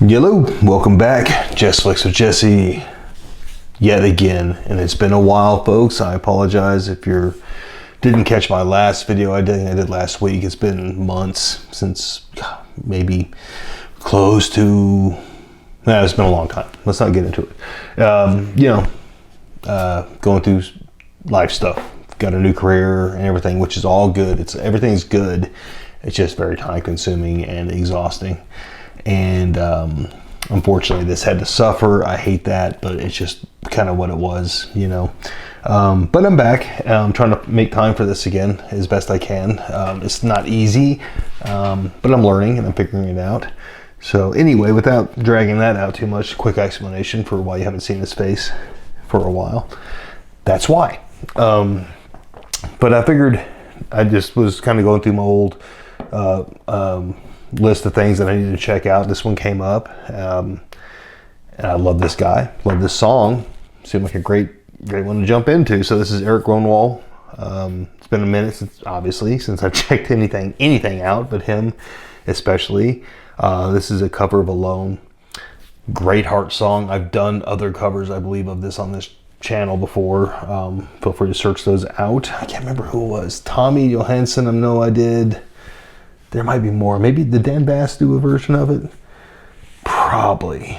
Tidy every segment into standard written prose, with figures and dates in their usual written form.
Hello, welcome back. Just Flicks with Jesse yet again, and it's been a while, folks. I apologize if you didn't catch my last video I did last week. It's been months since, maybe close to, it's been a long time. Let's not get into it. Going through life stuff. Got a new career and everything, which is all good. Everything's good. It's just very time consuming and exhausting. And unfortunately this had to suffer. I hate that, but it's just kind of what it was, but I'm back. I'm trying to make time for this again as best I can. It's not easy, but I'm learning and I'm figuring it out. So anyway, without dragging that out too much, quick explanation for why you haven't seen his face for a while. That's why. But I figured I just was kind of going through my old list of things that I needed to check out. This one came up, and I love this guy, love this song. Seemed like a great one to jump into. So this is Erik Grönwall. It's been a minute since I've checked anything out, but him especially. This is a cover of Alone. Great heart song. I've done other covers, I believe, of this on this channel before. Feel free to search those out. I can't remember who it was. Tommy Johansson, I know I did. There might be more. Maybe did Dan Bass do a version of it? Probably.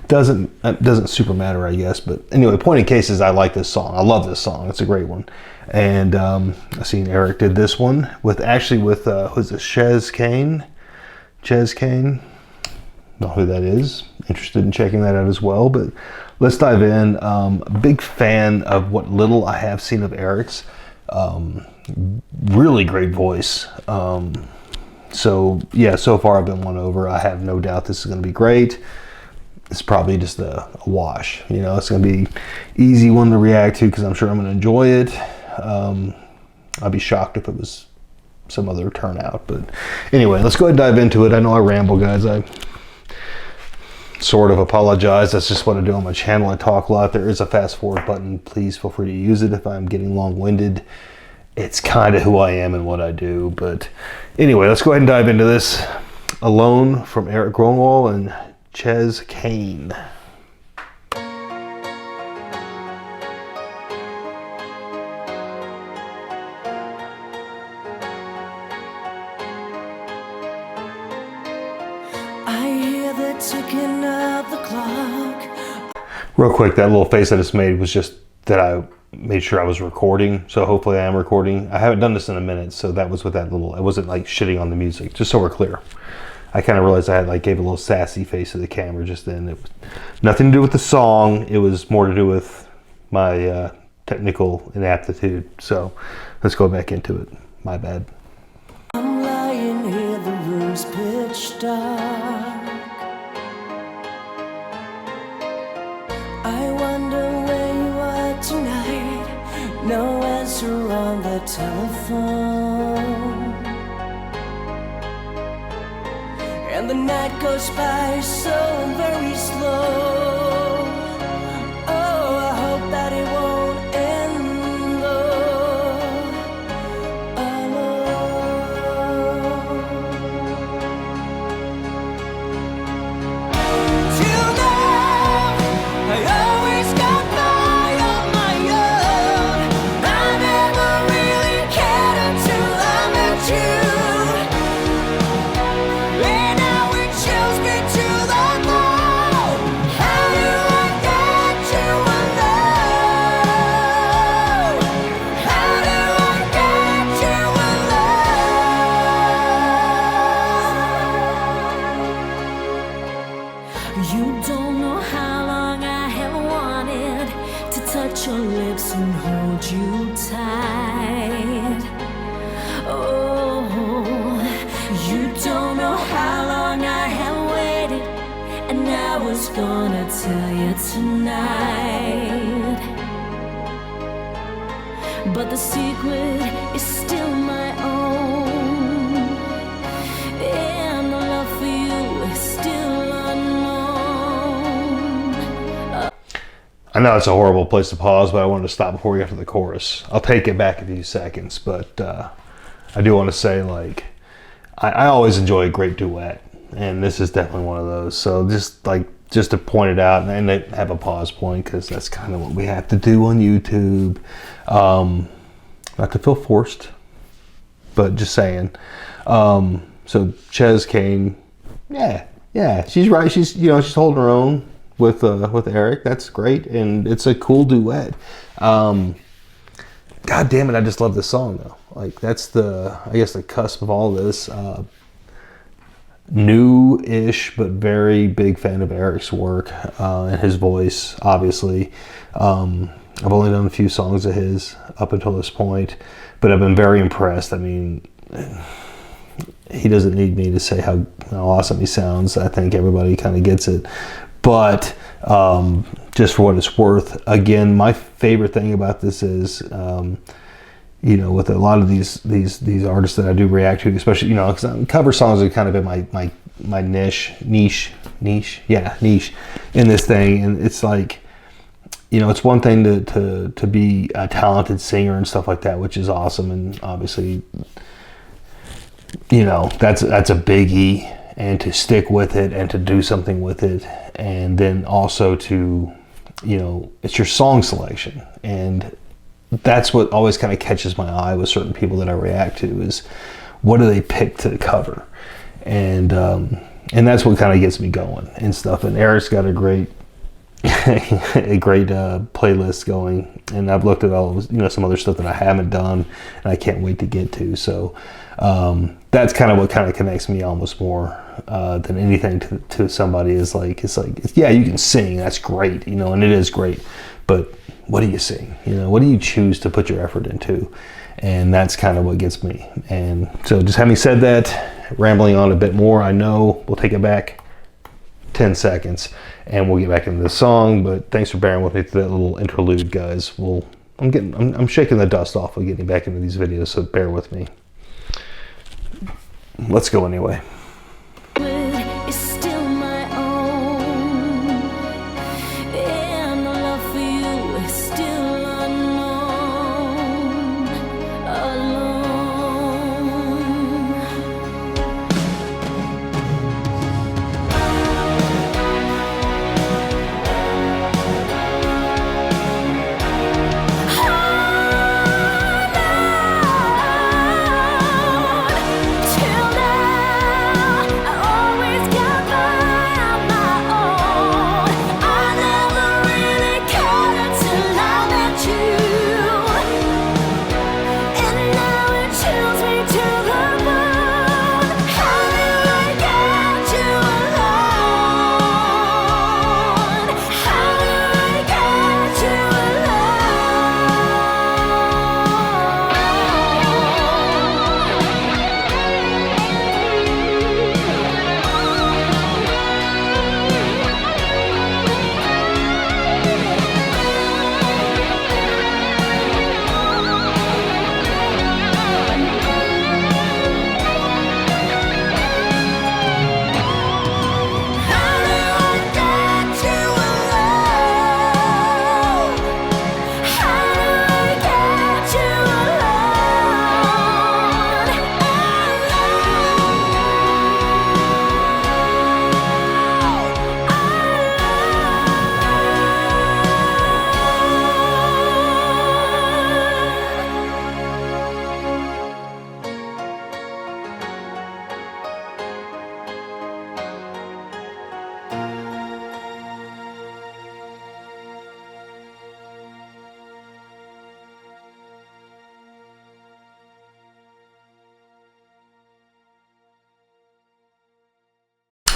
Doesn't super matter, I guess. But anyway, point in case is I like this song. I love this song. It's a great one. And I've seen Erik did this one with who's it? Chez, Kane. Chez, Kane. Know who that is. Interested in checking that out as well. But let's dive in. A big fan of what little I have seen of Erik's. Really great voice. So far I've been won over. I have no doubt this is going to be great. It's probably just a wash. It's going to be easy one to react to because I'm sure I'm going to enjoy it. I'd be shocked if it was some other turnout. But anyway, let's go ahead and dive into it. I know I ramble, guys. I sort of apologize. That's just what I do on my channel. I talk a lot. There is a fast forward button. Please feel free to use it if I'm getting long-winded. It's kind of who I am and what I do. But anyway, let's go ahead and dive into this. Alone from Erik Grönwall and Chez, Kane. I hear the ticking of the clock. Real quick, that little face I just made was just that I made sure I was recording. So hopefully I am recording. I haven't done this in a minute, so that was with that little, it wasn't like shitting on the music, just so we're clear. I kind of realized I had gave a little sassy face to the camera just then. It was nothing to do with the song. It was more to do with my technical inaptitude. So let's go back into it. My bad. I'm lying here, the room's pitch dark. I wonder where you are tonight. No answer on the telephone. And the night goes by so very slow. Oh, I hope that it won't end though. Alone. Till now, I always got by on my own. I never really cared until I met you. And now it chills me to the bone. How do I get you alone? How do I get you alone? You don't know how long I have wanted to touch your lips and hold you tight. Oh, you don't know how long I have waited, and I was gonna tell you tonight. But the secret is still my own, and the love for you is still unknown. I know it's a horrible place to pause, but I wanted to stop before we get to the chorus. I'll take it back a few seconds, but I do want to say, I always enjoy a great duet. and this is definitely one of those. So just to point it out and then have a pause point, because that's kind of what we have to do on YouTube. Not to feel forced, but just saying. So Chez, Kane, yeah, she's right. She's holding her own with Erik. That's great, and it's a cool duet. God damn it, I just love this song though. Like, that's I guess the cusp of all this. New-ish, but very big fan of Erik's work and his voice, obviously. I've only done a few songs of his up until this point, but I've been very impressed. I mean, he doesn't need me to say how awesome he sounds. I think everybody kind of gets it. But just for what it's worth, again, my favorite thing about this is, with a lot of these artists that I do react to, especially, because cover songs have kind of been my niche in this thing. And it's like, it's one thing to be a talented singer and stuff like that, which is awesome. And obviously, that's a biggie, and to stick with it and to do something with it. And then also to, it's your song selection. And that's what always kind of catches my eye with certain people that I react to, is what do they pick to cover? And that's what kind of gets me going and stuff. And Erik's got a great playlist going, and I've looked at all of, some other stuff that I haven't done and I can't wait to get to. So that's kind of what kind of connects me almost more than anything to somebody, is like, yeah, you can sing, that's great, and it is great, but what do you sing? What do you choose to put your effort into? And that's kind of what gets me. And so, just having said that, rambling on a bit more, I know we'll take it back 10 seconds and we'll get back into the song, but thanks for bearing with me through that little interlude, guys. I'm shaking the dust off of getting back into these videos, so bear with me. Let's go anyway. Is still my own, and the love for you is still unknown, alone. Till now, I always got by on my own. I never really cared until I met you, and now it chills me to the bone. How did I get you alone? How did I get you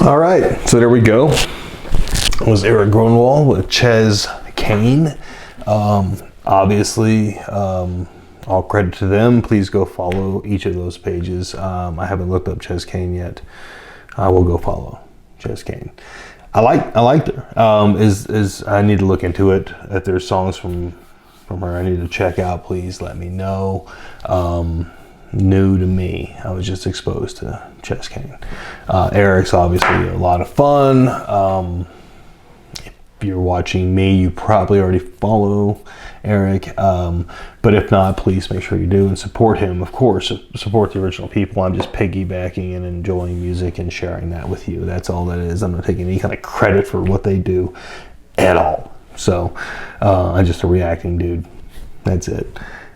All right, so there we go. It was Erik Grunwald with Chez, Kane. Obviously, all credit to them. Please go follow each of those pages. I haven't looked up Chez, Kane yet. I will go follow Chez, Kane. I liked her. I need to look into it. If there's songs from her I need to check out, please let me know. New to me. I was just exposed to Chez, Kane. Erik's obviously a lot of fun. you're watching me, you probably already follow Eric. But if not, please make sure you do and support him. Of course, support the original people. I'm just piggybacking and enjoying music and sharing that with you. That's all that is. I'm not taking any kind of credit for what they do at all. So I'm just a reacting dude. That's it.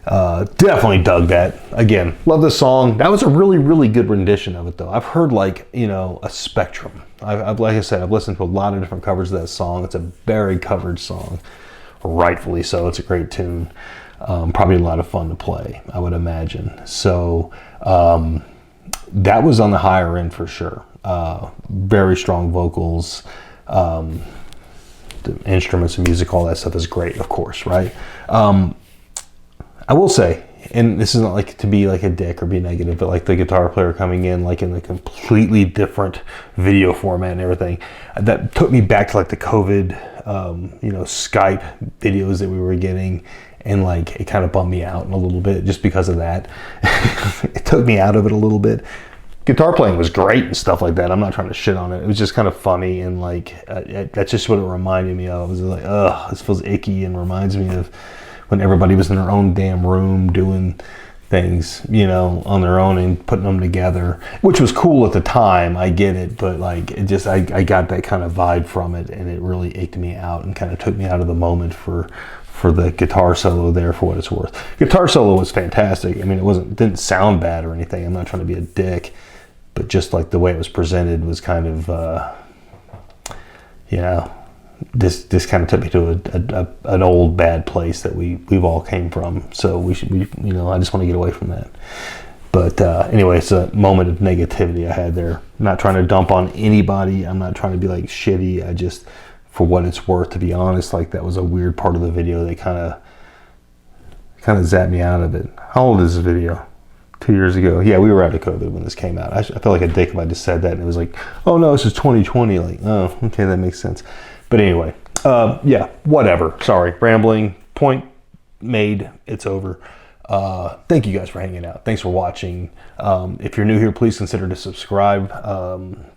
Definitely dug that. Again, love the song. That was a really, really good rendition of it, though. I've heard like, you know, a spectrum. I've like I said, I've listened to a lot of different covers of that song. It's a very covered song, rightfully so. It's a great tune. Probably a lot of fun to play, I would imagine. So that was on the higher end for sure. Very strong vocals. The instruments and music, all that stuff is great, of course, right? I will say, and this is not like to be like a dick or be negative, but like the guitar player coming in like in a completely different video format and everything, that took me back to like the COVID, you know, Skype videos that we were getting, and like it kind of bummed me out in a little bit just because of that. It took me out of it a little bit. Guitar playing was great and stuff like that. I'm not trying to shit on it. It was just kind of funny, and like that's just what it reminded me of. It was like, ugh, this feels icky, and reminds me of when everybody was in their own damn room doing things, you know, on their own and putting them together, which was cool at the time. I get it, but like it just, I got that kind of vibe from it, and it really ached me out and kind of took me out of the moment for the guitar solo there, for what it's worth. Guitar solo was fantastic. I mean, didn't sound bad or anything. I'm not trying to be a dick, but just like the way it was presented was kind of, you know, this kind of took me to an old bad place that we've all came from. So we you know, I just want to get away from that. But anyway, it's a moment of negativity I had there. I'm not trying to dump on anybody. I'm not trying to be like shitty. I just, for what it's worth, to be honest, like that was a weird part of the video that kind of zapped me out of it. How old is this video? 2 years ago. Yeah, we were out of COVID when this came out. I felt like a dick if I just said that and it was like, oh no, this is 2020. Like, oh, okay, that makes sense. But anyway, yeah, whatever. Sorry, rambling. Point made. It's over. Thank you guys for hanging out. Thanks for watching. If you're new here, please consider to subscribe.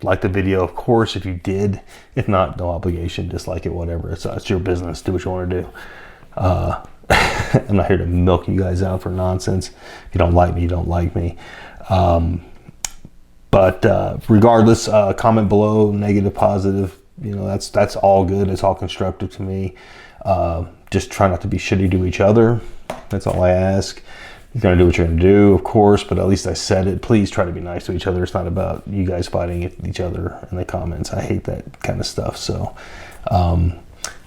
Like the video, of course, if you did. If not, no obligation. Dislike it, whatever. It's your business. Do what you want to do. I'm not here to milk you guys out for nonsense. If you don't like me, you don't like me. But regardless, comment below, negative, positive. You know, that's all good. It's all constructive to me. Just try not to be shitty to each other. That's all I ask. You're going to do what you're going to do, of course, but at least I said it. Please try to be nice to each other. It's not about you guys fighting each other in the comments. I hate that kind of stuff. So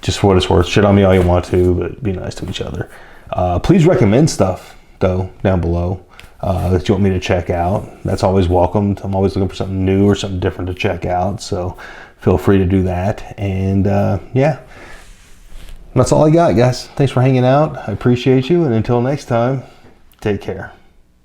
just for what it's worth, shit on me all you want to, but be nice to each other. Please recommend stuff, though, down below that you want me to check out. That's always welcomed. I'm always looking for something new or something different to check out. So feel free to do that. And yeah, that's all I got, guys. Thanks for hanging out. I appreciate you. And until next time, take care.